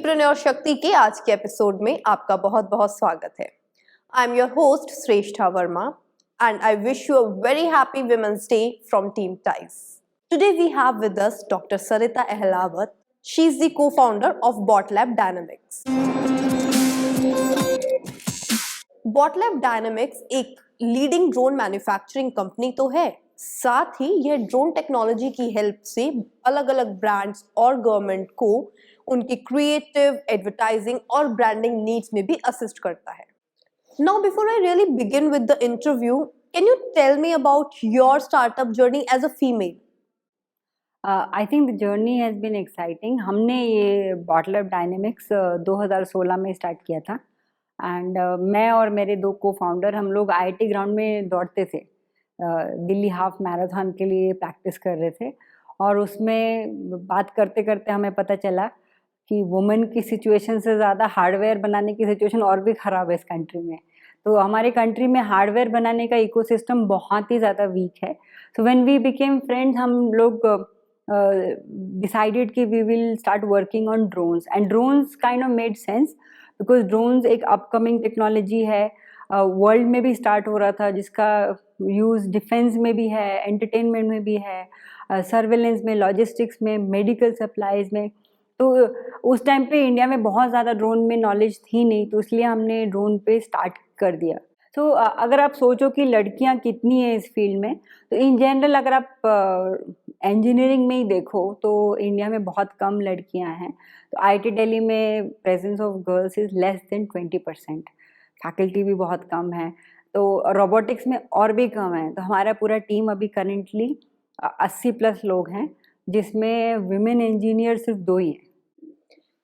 Entrepreneur शक्ति के आज के एपिसोड में आपका बहुत बहुत स्वागत है। I am your host Shreshtha Verma and I wish you a very happy Women's Day from Team Ties. Today we have with us Dr. Sarita Ahlawat. She is the co-founder of BotLab Dynamics. BotLab Dynamics एक leading drone manufacturing company तो है, साथ ही यह drone technology की help से अलग अलग brands और गवर्नमेंट को उनकी क्रिएटिव, एडवर्टाइजिंग और ब्रांडिंग नीड्स में भी असिस्ट करता है। Now, before I really begin with the interview, can you tell me about your startup journey as a female? I think the journey has been exciting. हमने ये BotLab Dynamics 2016 में start किया था and मैं और मेरे दो को-फाउंडर हम लोग IIT ग्राउंड में दौड़ते थे, दिल्ली हाफ मैराथन के लिए प्रैक्टिस कर रहे थे और उसमें बात करते करते हमें पता चला कि वुमेन की सिचुएशन से ज़्यादा हार्डवेयर बनाने की सिचुएशन और भी ख़राब है इस कंट्री में। तो हमारे कंट्री में हार्डवेयर बनाने का इकोसिस्टम बहुत ही ज़्यादा वीक है। So when we became friends हम लोग डिसाइडेड कि we will start working on drones and drones kind of made sense because drones एक अपकमिंग टेक्नोलॉजी है, वर्ल्ड में भी स्टार्ट हो रहा था, जिसका यूज़ डिफेंस में भी है, एंटरटेनमेंट में भी है, सर्वेलेंस में, लॉजिस्टिक्स में, मेडिकल सप्लाईज में। तो उस टाइम पे इंडिया में बहुत ज़्यादा ड्रोन में नॉलेज थी नहीं, तो इसलिए हमने ड्रोन पे स्टार्ट कर दिया। तो अगर आप सोचो कि लड़कियां कितनी हैं इस फील्ड में, तो इन जनरल अगर आप इंजीनियरिंग में ही देखो तो इंडिया में बहुत कम लड़कियां हैं। तो IIT दिल्ली में presence of girls is less than 20%, faculty भी बहुत कम है। तो रोबोटिक्स में और भी कम है। तो हमारा पूरा टीम अभी करेंटली 80+ लोग हैं, जिसमें विमेन इंजीनियर सिर्फ 2 ही हैं।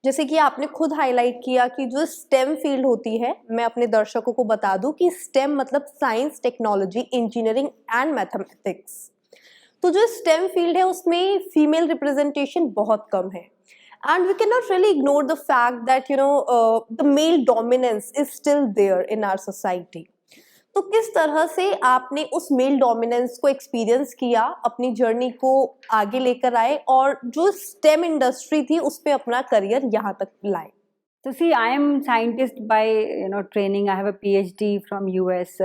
जैसे कि आपने खुद हाईलाइट किया कि जो स्टेम फील्ड होती है, मैं अपने दर्शकों को बता दूं कि स्टेम मतलब science, technology, engineering and mathematics. तो जो स्टेम फील्ड है उसमें फीमेल रिप्रेजेंटेशन बहुत कम है and we can not really ignore the fact that the male dominance is still there in our society. तो किस तरह से आपने उस मेल डोमिनेंस को एक्सपीरियंस किया, अपनी जर्नी को आगे लेकर आए और जो स्टेम इंडस्ट्री थी उस पे अपना करियर यहाँ तक लाए? So see, I am scientist by training. I have a PhD from US,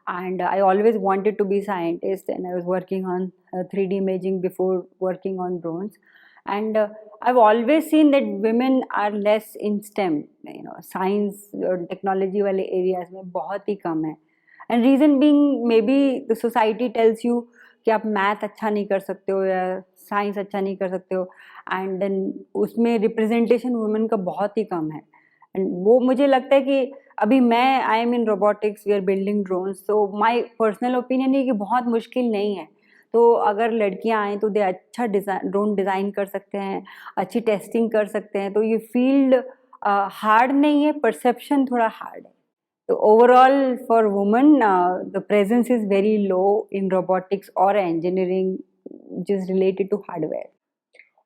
and I always wanted to be scientist, and I was working on 3D imaging before working on drones. And I've always seen that women are less in STEM, science और technology वाले areas में बहुत ही कम है। And reason being may be the society tells you कि आप math अच्छा नहीं कर सकते हो या साइंस अच्छा नहीं कर सकते हो, एंड देन उसमें रिप्रेजेंटेशन वुमेन का बहुत ही कम है। एंड वो मुझे लगता है कि अभी मैं I am in robotics, we are building drones, तो माय पर्सनल ओपिनियन है कि बहुत मुश्किल नहीं है। तो अगर लड़कियां आएँ तो दे अच्छा ड्रोन डिज़ाइन कर सकते हैं, अच्छी टेस्टिंग कर सकते हैं। तो ये फील्ड हार्ड नहीं है, परसेप्शन थोड़ा हार्ड है। So overall for women, the presence is very low in robotics or engineering, which is related to hardware.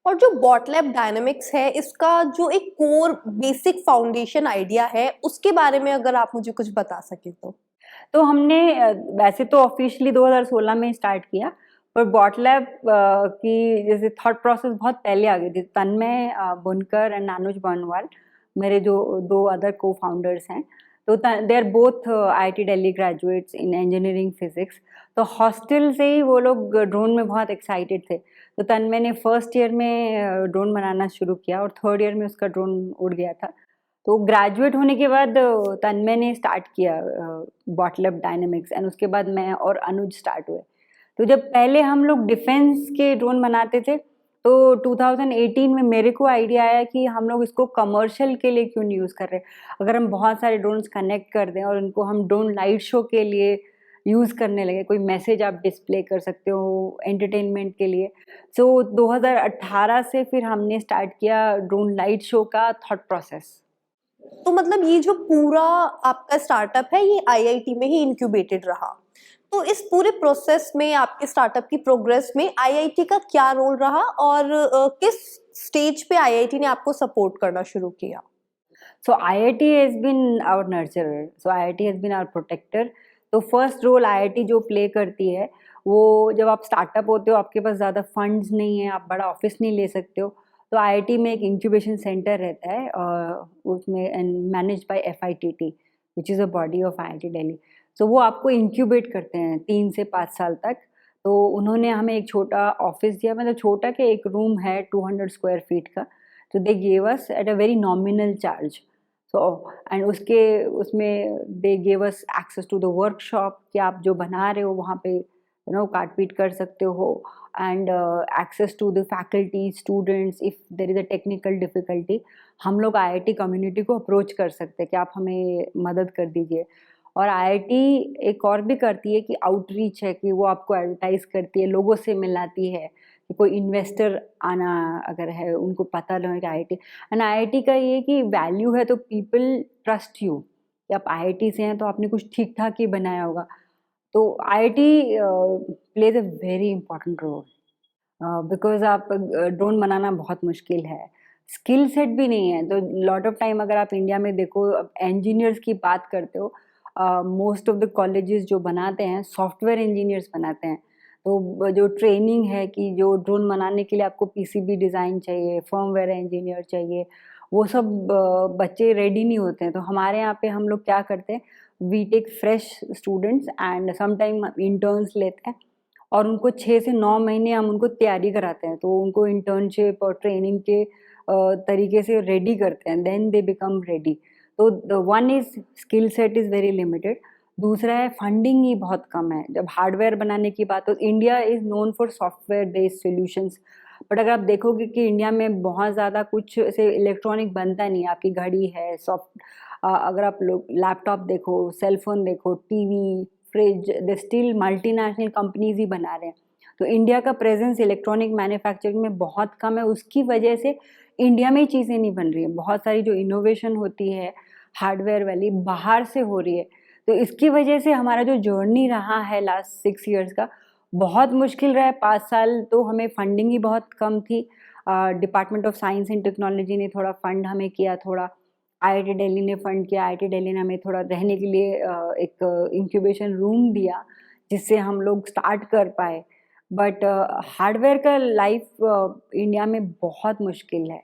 और जो BotLab Dynamics है, इसका जो एक कोर बेसिक फाउंडेशन आइडिया है, उसके बारे में अगर आप मुझे कुछ बता सके तो हमने वैसे तो ऑफिशियली 2016 में स्टार्ट किया, पर BotLab की जैसे थॉट प्रोसेस बहुत पहले आ गई थी। तन्मय बुनकर एंड अनुज बनवाल मेरे जो 2 अदर को फाउंडर्स हैं, तो they are both IIT Delhi graduates in engineering physics. तो हॉस्टल से ही वो लोग ड्रोन में बहुत एक्साइटेड थे। तो तन्मय ने फर्स्ट ईयर में ड्रोन बनाना शुरू किया और थर्ड ईयर में उसका ड्रोन उड़ गया था। तो ग्रेजुएट होने के बाद तन्मय ने स्टार्ट किया BotLab Dynamics एंड उसके बाद मैं और अनुज स्टार्ट हुए। तो जब पहले हम लोग डिफेंस के ड्रोन बनाते थे तो 2018 में मेरे को आइडिया आया कि हम लोग इसको कमर्शियल के लिए क्यों नहीं यूज़ कर रहे। अगर हम बहुत सारे ड्रोन्स कनेक्ट कर दें और उनको हम ड्रोन लाइट शो के लिए यूज़ करने लगे, कोई मैसेज आप डिस्प्ले कर सकते हो एंटरटेनमेंट के लिए। सो 2018 से फिर हमने स्टार्ट किया ड्रोन लाइट शो का थॉट प्रोसेस। तो मतलब ये जो पूरा आपका स्टार्टअप है ये IIT में ही इंक्यूबेटेड रहा। तो इस पूरे प्रोसेस में, आपके स्टार्टअप की प्रोग्रेस में IIT का क्या रोल रहा और किस स्टेज पे IIT ने आपको सपोर्ट करना शुरू किया? So IIT has been our nurturer. So IIT has been our protector. तो फर्स्ट रोल IIT जो प्ले करती है वो जब आप स्टार्टअप होते हो, आपके पास ज़्यादा फंड्स नहीं है, आप बड़ा ऑफिस नहीं ले सकते हो, तो आईआईटी में एक इंक्यूबेशन सेंटर रहता है उसमें, and managed by FITT which is a body of IIT Delhi. So वो आपको इंक्यूबेट करते हैं 3 से 5 साल तक। तो उन्होंने हमें एक छोटा ऑफिस दिया, मतलब छोटा के एक रूम है 200 स्क्वायर फीट का। तो they gave us at a very nominal charge. So and उसमें they gave us access to the workshop कि आप जो बना रहे हो वहाँ पे काट पीट कर सकते हो, and access to the faculty students if there is a technical difficulty हम लोग आईआईटी कम्युनिटी को अप्रोच कर सकते हैं कि आप हमें मदद कर दीजिए। और आईआईटी एक और भी करती है कि आउटरीच है, कि वो आपको एडवर्टाइज़ करती है, लोगों से मिलाती है कि कोई इन्वेस्टर आना अगर है उनको पता लगे कि आईआईटी। एंड आईआईटी का ये कि वैल्यू है तो पीपल ट्रस्ट यू कि आप आईआईटी से हैं तो आपने कुछ ठीक ठाक ही बनाया होगा। तो IIT plays a very important role because आप ड्रोन बनाना बहुत मुश्किल है, स्किल सेट भी नहीं है। तो लॉट ऑफ टाइम अगर आप इंडिया में देखो, इंजीनियर्स की बात करते हो, मोस्ट ऑफ द कॉलेजेस जो बनाते हैं सॉफ्टवेयर इंजीनियर्स बनाते हैं। तो जो ट्रेनिंग है कि जो ड्रोन बनाने के लिए आपको पीसीबी डिज़ाइन चाहिए, फर्मवेयर इंजीनियर चाहिए, वो सब बच्चे रेडी नहीं होते हैं। तो हमारे यहाँ पे हम लोग क्या करते हैं, we take fresh students and sometime interns लेते हैं और उनको 6 से 9 महीने हम उनको तैयारी कराते हैं। तो उनको इंटर्नशिप और ट्रेनिंग के तरीके से रेडी करते हैं, देन दे बिकम रेडी। तो the one is skill set is very limited, दूसरा है फंडिंग ही बहुत कम है। जब हार्डवेयर बनाने की बात हो, India is known for software based solutions, but अगर आप देखोगे कि इंडिया में बहुत ज़्यादा कुछ ऐसे इलेक्ट्रॉनिक बनता नहीं है। आपकी घड़ी है, अगर आप लोग लैपटॉप देखो, सेल फोन देखो, TV, fridge, the still multinational companies ही बना रहे हैं। तो इंडिया का प्रेजेंस इलेक्ट्रॉनिक मैन्युफैक्चरिंग में बहुत कम है, उसकी वजह से इंडिया में ही चीज़ें नहीं बन रही हैं। बहुत सारी जो इनोवेशन होती है हार्डवेयर वाली बाहर से हो रही है। तो इसकी वजह से हमारा जो जर्नी रहा है लास्ट 6 ईयर्स का बहुत मुश्किल रहा है। 5 साल तो हमें फंडिंग ही बहुत कम थी। Department of science and technology ने थोड़ा फंड हमें किया, थोड़ा आईआईटी दिल्ली ने फंड किया। आईआईटी दिल्ली ने हमें थोड़ा रहने के लिए एक इंक्यूबेशन रूम दिया जिससे हम लोग स्टार्ट कर पाए। बट हार्डवेयर का लाइफ इंडिया में बहुत मुश्किल है।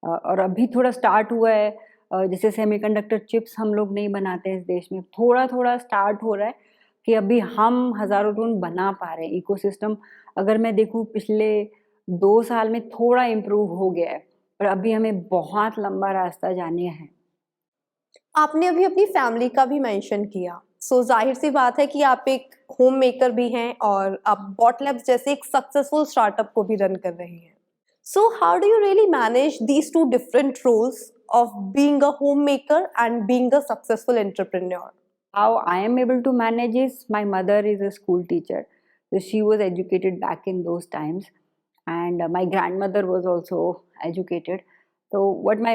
और अभी थोड़ा स्टार्ट हुआ है। जैसे सेमीकंडक्टर चिप्स हम लोग नहीं बनाते हैं इस देश में, थोड़ा थोड़ा स्टार्ट हो रहा है कि अभी हम हज़ारों ड्रोन बना पा रहे हैं। इकोसिस्टम अगर मैं देखूँ पिछले 2 साल में थोड़ा इम्प्रूव हो गया है, पर अभी हमें बहुत लंबा रास्ता जाने हैं। आपने अभी अपनी फैमिली का भी मेंशन किया, सो जाहिर सी बात है कि आप एक होम मेकर भी हैं और आप बॉट लैब्स जैसे एक सक्सेसफुल स्टार्टअप को भी रन कर रहे हैं। So how do you really manage these two different roles of being a home maker and being a successful entrepreneur? How I am able to manage is my mother is a school teacher. So she was educated back in those times, and my grandmother was also educated. So what my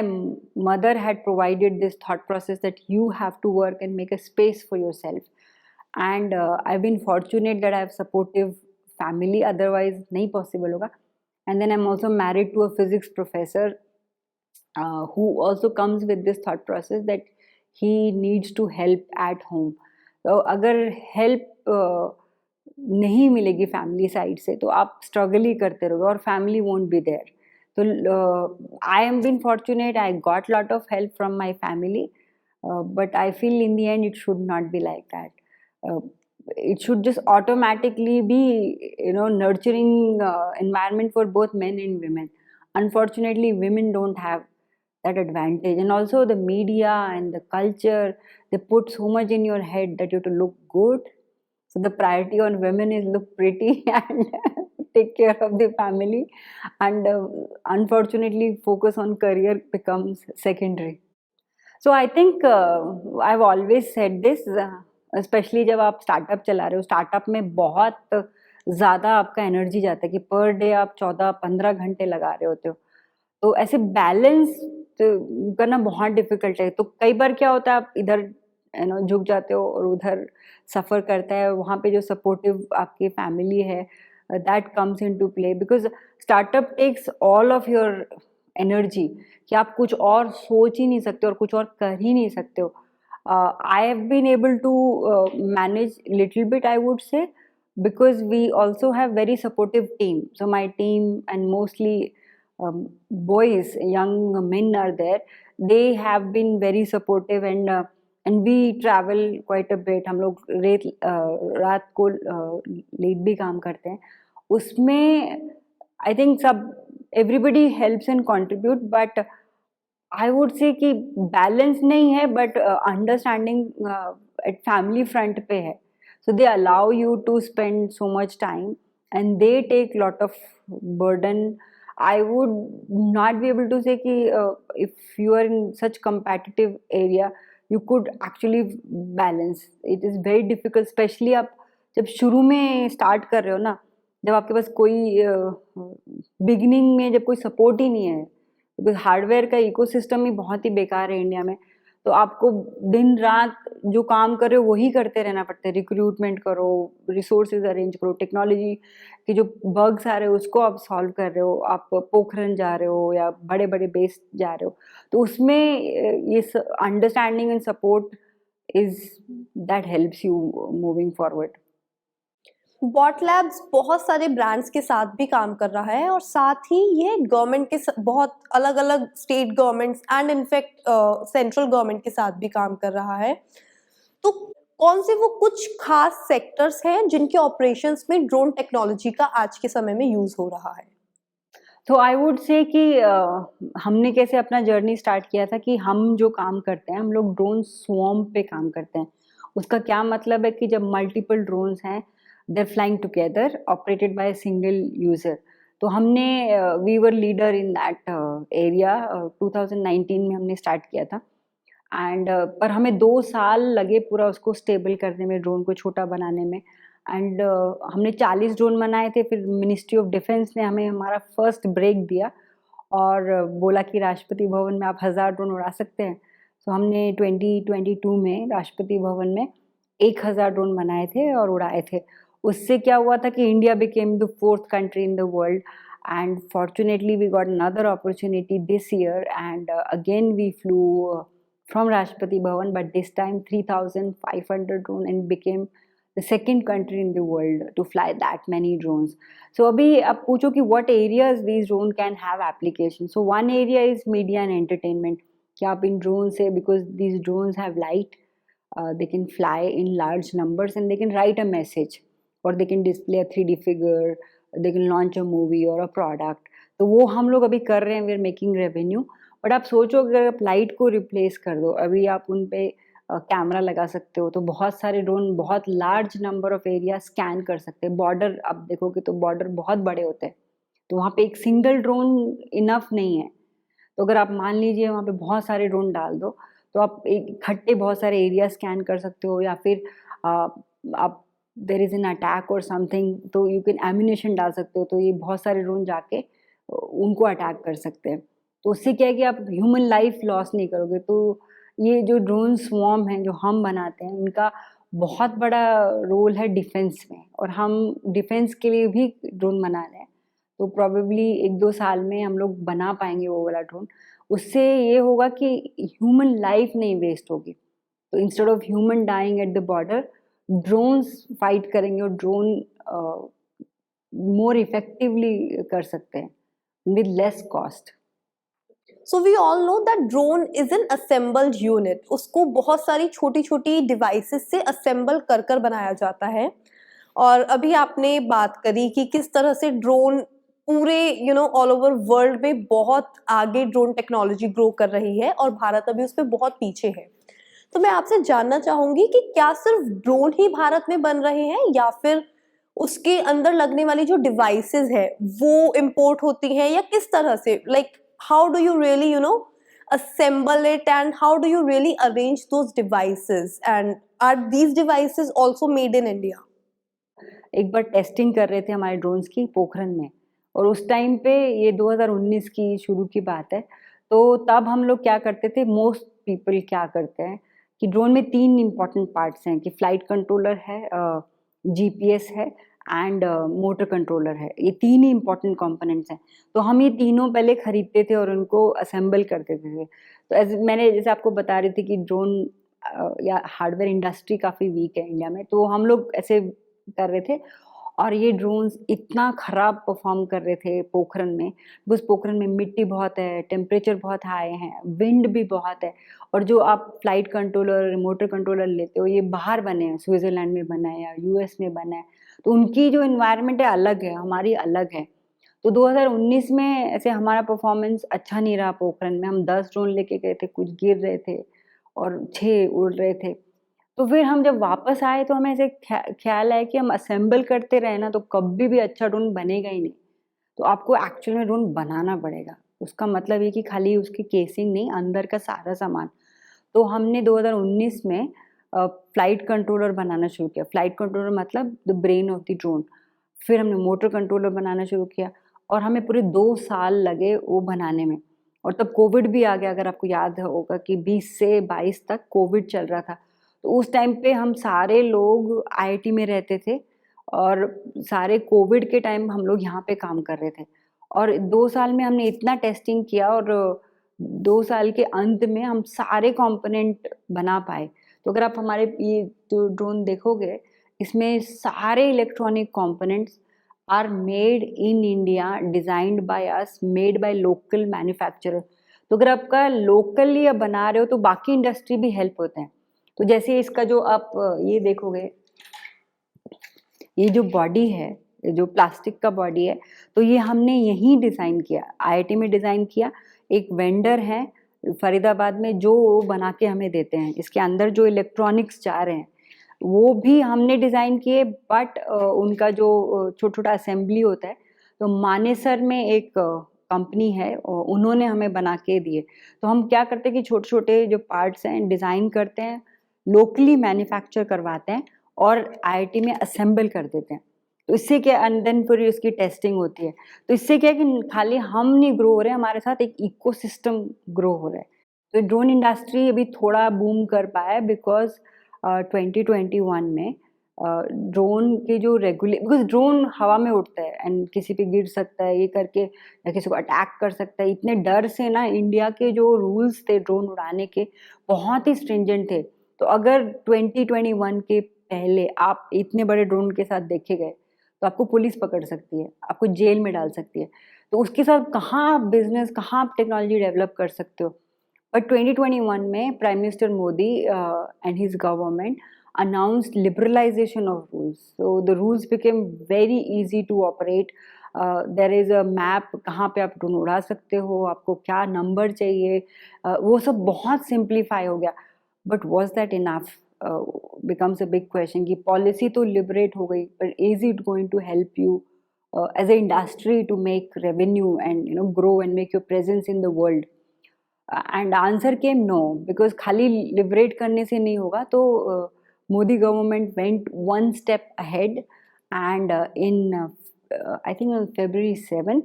mother had provided this thought process that you have to work and make a space for yourself. And I've been fortunate that I have supportive family. Otherwise, nahi possible hoga. And then I'm also married to a physics professor who also comes with this thought process that he needs to help at home. तो अगर help नहीं मिलेगी family side से तो आप struggle ही करते रहोगे और फैमिली वोंट बी देयर। तो I am been fortunate, I got lot of help from my family, but I feel in the end it should not be like that. It should just automatically be, nurturing environment for both men and women. Unfortunately, women don't have that advantage, and also the media and the culture, they put so much in your head that you have to look good. So the priority on women is look pretty and take care of the family, and unfortunately focus on career becomes secondary. So I think I've always said this, specially जब आप startup चला रहे हो, startup में बहुत ज़्यादा आपका energy जाता है कि पर डे आप 14-15 घंटे लगा रहे होते हो। तो ऐसे बैलेंस करना बहुत डिफिकल्ट है। तो कई बार क्या होता है, आप इधर झुक जाते हो और उधर सफ़र करता है। वहाँ पे जो सपोर्टिव आपकी फैमिली है that comes into play, because startup takes all of your energy कि आप कुछ और सोच ही नहीं सकते और कुछ और कर ही नहीं सकते हो। I have been able to manage little bit, I would say, because we also have very supportive team. So my team and mostly boys, young men are there. They have been very supportive and we travel quite a bit. हम लोग रात को late भी काम करते हैं. उसमें I think सब everybody helps and contribute, but I would say कि balance नहीं है, but understanding at family front पे है. So they allow you to spend so much time and they take lot of burden. I would not be able to say कि if you are in such competitive area, you could actually balance. It is very difficult, especially आप जब शुरू में start कर रहे हो ना, जब आपके पास कोई beginning में जब कोई support ही नहीं है, because हार्डवेयर का इकोसिस्टम ही बहुत ही बेकार है इंडिया में, तो आपको दिन रात जो काम कर रहे हो वही करते रहना पड़ता है. रिक्रूटमेंट करो, रिसोर्सेज अरेंज करो, टेक्नोलॉजी के जो बग्स आ रहे हो उसको आप सॉल्व कर रहे हो, आप पोखरन जा रहे हो या बड़े बड़े बेस जा रहे हो, तो उसमें ये understanding and support is that helps you moving forward. Bot Labs बहुत सारे ब्रांड्स के साथ भी काम कर रहा है और साथ ही ये गवर्नमेंट के बहुत अलग अलग state governments and in fact central government के साथ भी काम कर रहा है. तो कौन से वो कुछ खास सेक्टर्स हैं जिनके ऑपरेशंस में ड्रोन टेक्नोलॉजी का आज के समय में यूज हो रहा है? तो आई वुड से कि हमने कैसे अपना जर्नी स्टार्ट किया था कि हम जो काम करते हैं हम लोग ड्रोन स्वॉर्म पे काम करते हैं. उसका क्या मतलब है कि जब मल्टीपल ड्रोन्स हैं, they're flying together, operated by a single user. तो हमने we were leader in that area. 2019 में हमने स्टार्ट किया था एंड पर हमें 2 साल लगे पूरा उसको स्टेबल करने में, ड्रोन को छोटा बनाने में. एंड हमने 40 ड्रोन बनाए थे. फिर मिनिस्ट्री ऑफ डिफेंस ने हमें हमारा फर्स्ट ब्रेक दिया और बोला कि राष्ट्रपति भवन में आप 1000 ड्रोन उड़ा सकते हैं. तो हमने 2022 में राष्ट्रपति भवन में 1000 ड्रोन बनाए थे और उड़ाए थे. उससे क्या हुआ था कि India became the 4th country in the world, and fortunately we got another opportunity this year, and again we flew from Rashtrapati Bhavan, but this time 3,500 drone and became the second country in the world to fly that many drones. So अभी आप पूछो कि what areas these drone can have application. So one area is media and entertainment. कि आप इन drone से, because these drones have light, they can fly in large numbers and they can write a message. और they can display a 3D figure, they can launch a movie or a product. तो वो हम लोग अभी कर रहे हैं, we are making revenue. But आप सोचो अगर आप लाइट को रिप्लेस कर दो, अभी आप उन पे कैमरा लगा सकते हो, तो बहुत सारे ड्रोन बहुत large number of area scan कर सकते हैं. बॉर्डर आप देखोगे तो बॉर्डर बहुत बड़े होते हैं, तो वहाँ पे एक सिंगल ड्रोन इनफ नहीं है. तो अगर आप मान लीजिए वहाँ पे बहुत सारे ड्रोन डाल दो, तो आप इकट्ठे बहुत सारे एरिया स्कैन कर सकते हो. या फिर आप देर इज़ एन अटैक और समथिंग, तो यू कैन एम्यूनेशन डाल सकते हो, तो ये बहुत सारे ड्रोन जाके उनको अटैक कर सकते हैं. तो उससे क्या है कि आप ह्यूमन लाइफ लॉस नहीं करोगे. तो ये जो ड्रोन स्वॉर्म हैं जो हम बनाते हैं, उनका बहुत बड़ा रोल है डिफेंस में, और हम डिफेंस के लिए भी ड्रोन बना रहे हैं. तो प्रॉबेबली 1-2 साल में हम लोग बना पाएंगे वो वाला ड्रोन. उससे ये होगा कि ह्यूमन लाइफ नहीं वेस्ट होगी. तो instead of human dying at the border, drones fight करेंगे और ड्रोन मोर इफेक्टिवली कर सकते हैं with less cost. So we all know that drone is an assembled unit. उसको बहुत सारी छोटी छोटी डिवाइसेस से असेंबल कर कर बनाया जाता है. और अभी आपने बात करी कि किस तरह से ड्रोन पूरे ऑल ओवर वर्ल्ड में बहुत आगे ड्रोन टेक्नोलॉजी ग्रो कर रही है और भारत अभी उस पर बहुत पीछे है. तो मैं आपसे जानना चाहूंगी कि क्या सिर्फ ड्रोन ही भारत में बन रहे हैं या फिर उसके अंदर लगने वाली जो डिवाइसेस है वो इंपोर्ट होती हैं, या किस तरह से, like how do you really assemble it and how do you really arrange those devices, and are these devices also made in India? एक बार टेस्टिंग कर रहे थे हमारे ड्रोन्स की पोखरन में, और उस टाइम पे ये 2019 की शुरू की बात है. तो तब हम लोग क्या करते थे, मोस्ट पीपल क्या करते हैं कि ड्रोन में 3 इंपॉर्टेंट पार्ट्स हैं कि फ्लाइट कंट्रोलर है, जीपीएस है एंड मोटर कंट्रोलर है. ये 3 ही इंपॉर्टेंट कंपोनेंट्स हैं. तो हम ये तीनों पहले खरीदते थे और उनको असेंबल करते थे. तो मैंने जैसे आपको बता रही थी कि ड्रोन या हार्डवेयर इंडस्ट्री काफ़ी वीक है इंडिया में, तो हम लोग ऐसे कर रहे थे. और ये ड्रोन्स इतना ख़राब परफॉर्म कर रहे थे पोखरन में, बिकॉज पोखरन में मिट्टी बहुत है, टेम्परेचर बहुत हाई है, विंड भी बहुत है, और जो आप फ्लाइट कंट्रोलर, मोटर कंट्रोलर लेते हो ये बाहर बने हैं, स्विट्ज़रलैंड में बना है या यूएस में बना है, तो उनकी जो इन्वायरमेंट है अलग है, हमारी अलग है। तो 2019 में ऐसे हमारा परफॉर्मेंस अच्छा नहीं रहा पोखरन में। हम 10 ड्रोन लेके गए थे, कुछ गिर रहे थे और 6 उड़ रहे थे। तो फिर हम जब वापस आए तो हमें ऐसे ख्याल आया कि हम असेंबल करते रहे ना तो कभी भी अच्छा ड्रोन बनेगा ही नहीं। तो आपको एक्चुअल में ड्रोन बनाना पड़ेगा। उसका मतलब ये कि खाली उसकी केसिंग नहीं, अंदर का सारा सामान। तो हमने 2019 में फ्लाइट कंट्रोलर बनाना शुरू किया। फ्लाइट कंट्रोलर मतलब the brain of the drone. फिर हमने मोटर कंट्रोलर बनाना शुरू किया और हमें पूरे 2 साल लगे वो बनाने में। और तब कोविड भी आ गया, अगर आपको याद होगा कि 20 से 22 तक कोविड चल रहा था। तो उस टाइम पे हम सारे लोग आईआईटी में रहते थे और सारे कोविड के टाइम हम लोग यहाँ पे काम कर रहे थे। और 2 साल में हमने इतना टेस्टिंग किया और 2 साल के अंत में हम सारे कंपोनेंट बना पाए। तो अगर आप हमारे ये जो ड्रोन देखोगे, इसमें सारे electronic components are made in India, designed by us, made by local manufacturer. तो अगर आपका लोकली आप बना रहे हो तो बाकी इंडस्ट्री भी हेल्प होते हैं। तो जैसे इसका जो आप ये देखोगे, ये जो बॉडी है, ये जो प्लास्टिक का बॉडी है, तो ये हमने यहीं डिज़ाइन किया, आईआईटी में डिज़ाइन किया। एक वेंडर है फरीदाबाद में जो बना के हमें देते हैं। इसके अंदर जो इलेक्ट्रॉनिक्स जा रहे हैं वो भी हमने डिज़ाइन किए, बट उनका जो छोटा-छोटा असेंबली होता है, तो मानेसर में एक कंपनी है, उन्होंने हमें बना के दिए। तो हम क्या करते हैं कि छोटे-छोटे जो पार्ट्स हैं डिज़ाइन करते हैं, लोकली मैन्युफैक्चर करवाते हैं और आईआईटी में असेंबल कर देते हैं। तो इससे क्या, एंड देन फिर उसकी टेस्टिंग होती है। तो इससे क्या है कि खाली हम नहीं ग्रो हो रहे हैं, हमारे साथ एक इकोसिस्टम ग्रो हो रहा है। तो ड्रोन इंडस्ट्री अभी थोड़ा बूम कर पाया है बिकॉज़ 2021 में ड्रोन के जो बिकॉज़ ड्रोन हवा में उड़ता है एंड किसी पे गिर सकता है, ये करके या किसी को अटैक कर सकता है। इतने डर से ना इंडिया के जो रूल्स थे ड्रोन उड़ाने के बहुत ही स्ट्रिंजेंट थे। तो अगर 2021 के पहले आप इतने बड़े ड्रोन के साथ देखे गए तो आपको पुलिस पकड़ सकती है, आपको जेल में डाल सकती है। तो उसके साथ कहाँ आप बिजनेस, कहाँ आप टेक्नोलॉजी डेवलप कर सकते हो। बट 2021 में prime minister Modi and his government announced liberalization of rules. So the rules became very easy to operate. There is a map, कहाँ पे आप ड्रोन उड़ा सकते हो, आपको क्या नंबर चाहिए, वो सब बहुत सिंप्लीफाई हो गया। But was that enough? Becomes a big question कि पॉलिसी तो लिबरेट हो गई, but is it going to help you as a industry to make revenue and grow and make your presence in the world? And answer came no, because खाली liberate करने से नहीं होगा। तो Modi government went one step ahead and I think on February 7,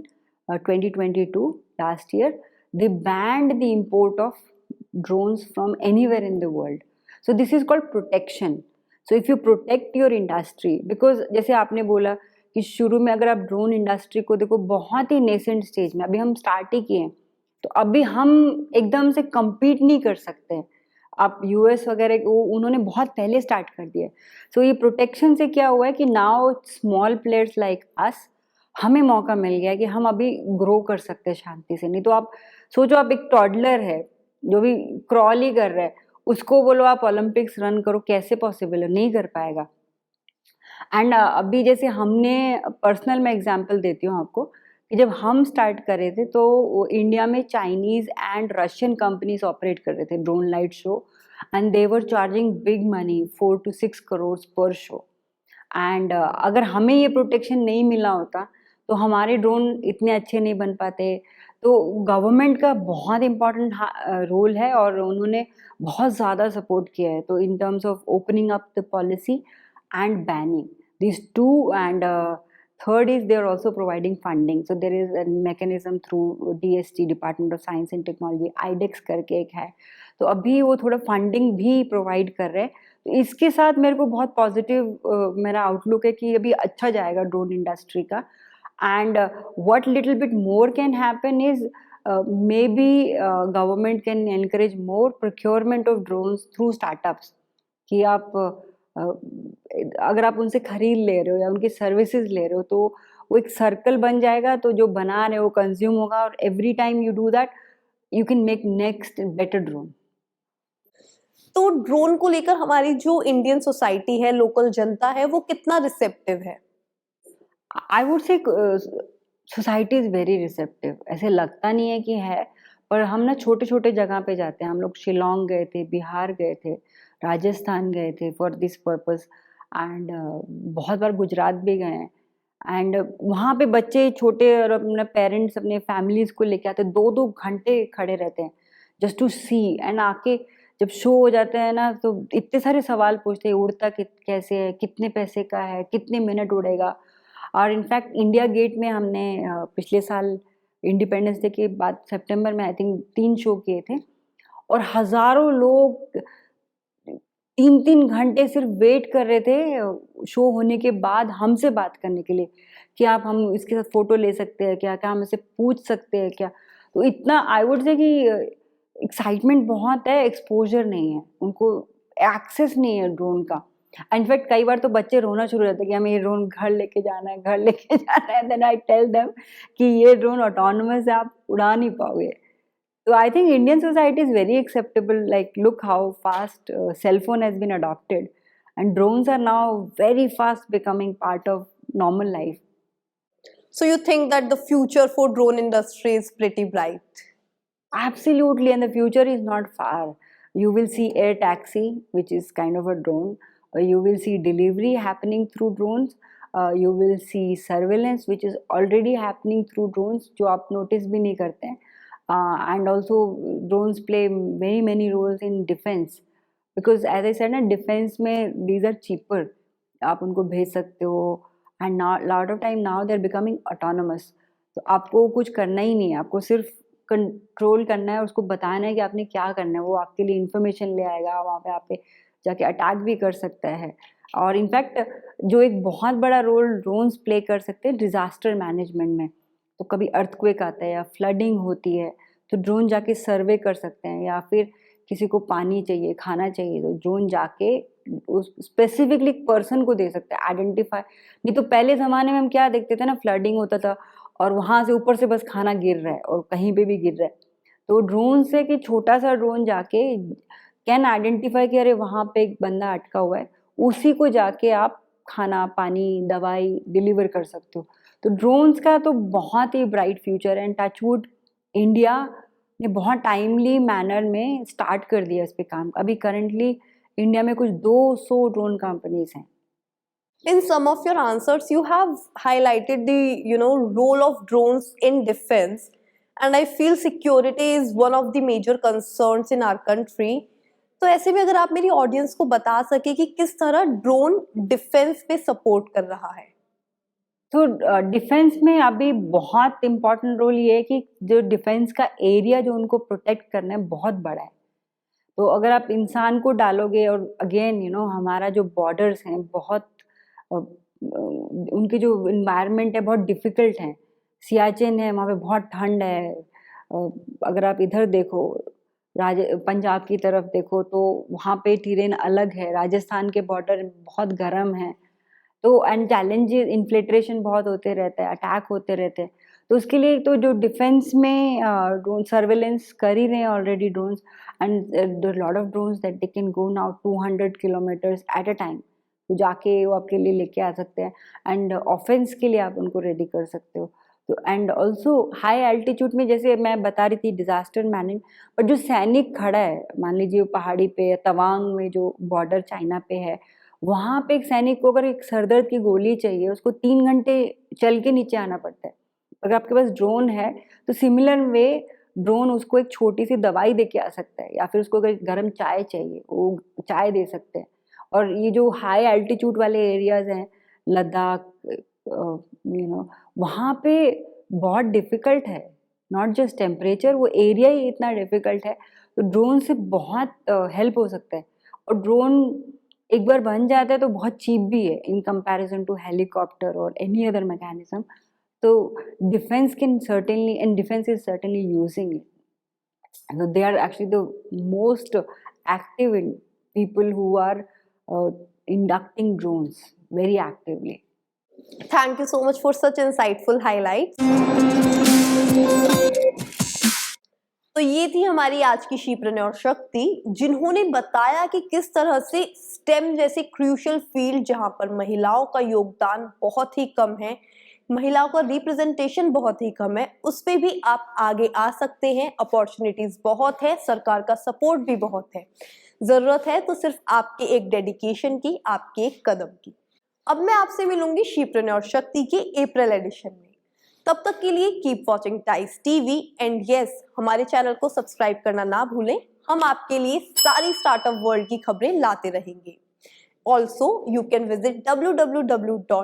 2022, last year, they banned the import of drones from anywhere in the world. So this is called protection. So if you protect your industry, because जैसे आपने बोला कि शुरू में अगर आप drone industry को देखो बहुत ही नेसेंट स्टेज में, अभी हम स्टार्ट ही किए हैं, तो अभी हम एकदम से compete नहीं कर सकते हैं। आप यूएस वगैरह वो उन्होंने बहुत पहले स्टार्ट कर दिया। सो ये प्रोटेक्शन से क्या हुआ है कि now small players like us, हमें मौका मिल गया कि हम अभी ग्रो कर सकते हैं शांति से। नहीं तो आप सोचो, आप एक टॉडलर है जो भी क्रॉल ही कर रहा है, उसको बोलो आप ओलंपिक्स रन करो, कैसे पॉसिबल है? नहीं कर पाएगा। एंड अभी जैसे हमने पर्सनल मैं एग्जांपल देती हूँ आपको कि जब हम स्टार्ट कर रहे थे तो इंडिया में Chinese and Russian companies operate कर रहे थे drone light show, and they were charging big money, 4 to 6 crore पर शो। एंड अगर हमें ये प्रोटेक्शन नहीं मिला होता तो हमारे ड्रोन इतने अच्छे नहीं बन पाते। तो गवर्नमेंट का बहुत इम्पॉर्टेंट रोल है और उन्होंने बहुत ज़्यादा सपोर्ट किया है। तो in terms of opening up the policy and banning these two, and third is they are also providing funding. So there is a mechanism through DST, Department of Science and Technology, IDEX करके एक है, तो अभी वो थोड़ा funding भी provide कर रहे हैं। तो इसके साथ मेरे को बहुत पॉजिटिव मेरा आउटलुक है कि अभी अच्छा जाएगा ड्रोन इंडस्ट्री का। And what little bit more can happen is may be government can encourage more procurement of drones through startups, कि आप अगर आप उनसे खरीद ले रहे हो या उनकी सर्विसेज ले रहे हो तो वो एक सर्कल बन जाएगा, तो जो बना रहे हो कंज्यूम होगा, और every time you do that you can make next better drone. तो ड्रोन को लेकर हमारी जो इंडियन सोसाइटी है, लोकल जनता है, वो कितना रिसेप्टिव है? आई वुड से सोसाइटी इज़ वेरी रिसेप्टिव. ऐसे लगता नहीं है कि है, पर हम ना छोटे छोटे जगह पे जाते हैं. हम लोग शिलोंग गए थे, बिहार गए थे, राजस्थान गए थे फॉर दिस पर्पस, एंड बहुत बार गुजरात भी गए हैं. एंड वहाँ पे बच्चे छोटे और अपने पेरेंट्स अपने फैमिलीज़ को लेके आते, 2-2 घंटे खड़े रहते हैं जस्ट टू सी. एंड आके जब शो हो जाते हैं ना, तो इतने सारे सवाल पूछते हैं, उड़ता कैसे है, कितने पैसे का है, कितने मिनट उड़ेगा. और इनफैक्ट इंडिया गेट में हमने पिछले साल इंडिपेंडेंस डे के बाद सितंबर में आई थिंक 3 शो किए थे, और हज़ारों लोग 3-3 घंटे सिर्फ वेट कर रहे थे शो होने के बाद हमसे बात करने के लिए कि आप हम इसके साथ फ़ोटो ले सकते हैं क्या, क्या हम इससे पूछ सकते हैं क्या. तो इतना आई वुड से कि एक्साइटमेंट बहुत है, एक्सपोजर नहीं है, उनको एक्सेस नहीं है ड्रोन का. इनफैक्ट कई बार तो बच्चे रोना शुरू रहते हैं कि हमें ये ड्रोन घर लेके जाना है, घर लेके जाना है. देन आई टेल देम कि ये ड्रोन ऑटोनोमस है, आप उड़ा नहीं पाओगे. So I think Indian society is very acceptable. Like, look how fast cell phone has been adopted, and drones are now very fast becoming part of normal life. So you think that the future for drone industry is pretty bright? Absolutely, and the future is not far. You will see air taxi, which is kind of a drone. You will see delivery happening through drones. You will see surveillance, which is already happening through drones, जो आप notice भी नहीं करते हैं. And also drones play many roles in defense, because as I said ना, defense में these are cheaper. आप उनको भेज सकते हो, and now lot of time now they're becoming autonomous. तो आपको कुछ करना ही नहीं है, आपको सिर्फ कंट्रोल करना है, उसको बताना है कि आपने क्या करना है, वो आपके लिए इंफॉर्मेशन ले आएगा, वहाँ पे आप जाके अटैक भी कर सकता है. और इनफैक्ट जो एक बहुत बड़ा रोल ड्रोन्स प्ले कर सकते हैं डिज़ास्टर मैनेजमेंट में. तो कभी अर्थक्वेक आता है या फ्लडिंग होती है, तो ड्रोन जाके सर्वे कर सकते हैं. या फिर किसी को पानी चाहिए, खाना चाहिए, तो ड्रोन जाके उस स्पेसिफिकली पर्सन को दे सकते हैं, आइडेंटिफाई. नहीं तो पहले ज़माने में हम क्या देखते थे ना, फ्लडिंग होता था और वहाँ से ऊपर से बस खाना गिर रहा है और कहीं पे भी गिर रहा है. तो ड्रोन से कि छोटा सा ड्रोन जाके कैन आइडेंटिफाई कि अरे वहाँ पे एक बंदा अटका हुआ है, उसी को जाके आप खाना, पानी, दवाई डिलीवर कर सकते हो. तो ड्रोन्स का तो बहुत ही ब्राइट फ्यूचर है. एंड टचवुड इंडिया ने बहुत टाइमली मैनर में स्टार्ट कर दिया इस पे काम. अभी करंटली इंडिया में कुछ 200 ड्रोन कंपनीज हैं. In some of your answers, you have highlighted the role of drones in defense, and I feel security is one of the major concerns in our country. तो ऐसे में अगर आप मेरी audience को बता सके कि किस तरह ड्रोन डिफेंस पे सपोर्ट कर रहा है. तो डिफेंस में अभी बहुत इम्पॉर्टेंट रोल ये है कि जो डिफेंस का एरिया जो उनको प्रोटेक्ट करना है बहुत बड़ा है. तो अगर आप इंसान को डालोगे, और अगेन हमारा जो बॉर्डर्स हैं बहुत उनके जो इन्वायरमेंट है बहुत डिफ़िकल्ट हैं. सियाचिन है, वहाँ पे बहुत ठंड है. अगर आप इधर देखो, पंजाब की तरफ देखो, तो वहाँ पे टेरेन अलग है. राजस्थान के बॉर्डर बहुत गर्म है. तो एंड चैलेंजेस, इन्फ्लिट्रेशन बहुत होते रहते हैं, अटैक होते रहते हैं. तो उसके लिए तो जो डिफेंस में ड्रोन सर्वेलेंस कर ही रहे हैं already drones. And lot of drones that they can go now 200 kilometres at a time. तो जाके वो आपके लिए लेके आ सकते हैं, एंड ऑफेंस के लिए आप उनको रेडी कर सकते हो. तो एंड ऑल्सो हाई एल्टीट्यूड में, जैसे मैं बता रही थी डिज़ास्टर मैनेजमेंट, पर जो सैनिक खड़ा है, मान लीजिए पहाड़ी पे तवांग में जो बॉर्डर चाइना पे है, वहाँ पे एक सैनिक को अगर एक सरदर्द की गोली चाहिए, उसको 3 घंटे चल के नीचे आना पड़ता है. अगर आपके पास ड्रोन है तो सिमिलर वे ड्रोन उसको एक छोटी सी दवाई दे के आ सकता है, या फिर उसको अगर गर्म चाय चाहिए वो चाय दे सकते हैं. और ये जो हाई एल्टीट्यूड वाले एरियाज हैं, लद्दाख, वहाँ पे बहुत डिफ़िकल्ट है. नॉट जस्ट टेम्परेचर, वो एरिया ही इतना डिफ़िकल्ट है. तो ड्रोन से बहुत हेल्प हो सकता है. और ड्रोन एक बार बन जाता है तो बहुत चीप भी है इन कंपैरिजन टू हेलीकॉप्टर और एनी अदर मैकेनिज्म. तो defence can certainly, and defence is certainly using it. So they are actually the most active in people who are inducting drones very actively. Thank you so much for such insightful highlights. तो ये थी हमारी आज की शीप्रन्योर शक्ति, जिन्होंने बताया कि किस तरह से स्टेम जैसे क्रूशियल फील्ड जहां पर महिलाओं का योगदान बहुत ही कम है, महिलाओं का रिप्रेजेंटेशन बहुत ही कम है, उस पे भी आप आगे आ सकते हैं। अपॉर्चुनिटीज बहुत है, सरकार का सपोर्ट भी बहुत है। जरूरत है तो सिर्फ आपके एक डेडिकेशन की, आपके एक कदम की। अब मैं आपसे मिलूंगी शीप्रन्योर शक्ति के अप्रैल एडिशन में। तब तक के लिए कीप वॉचिंग टाइस टीवी एंड यस, हमारे चैनल को सब्सक्राइब करना ना भूलें। हम आपके लिए सारी स्टार्टअप वर्ल्ड की खबरें लाते रहेंगे। Also, you can visit www.tice.news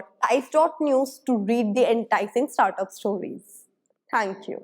to read the enticing startup stories. Thank you.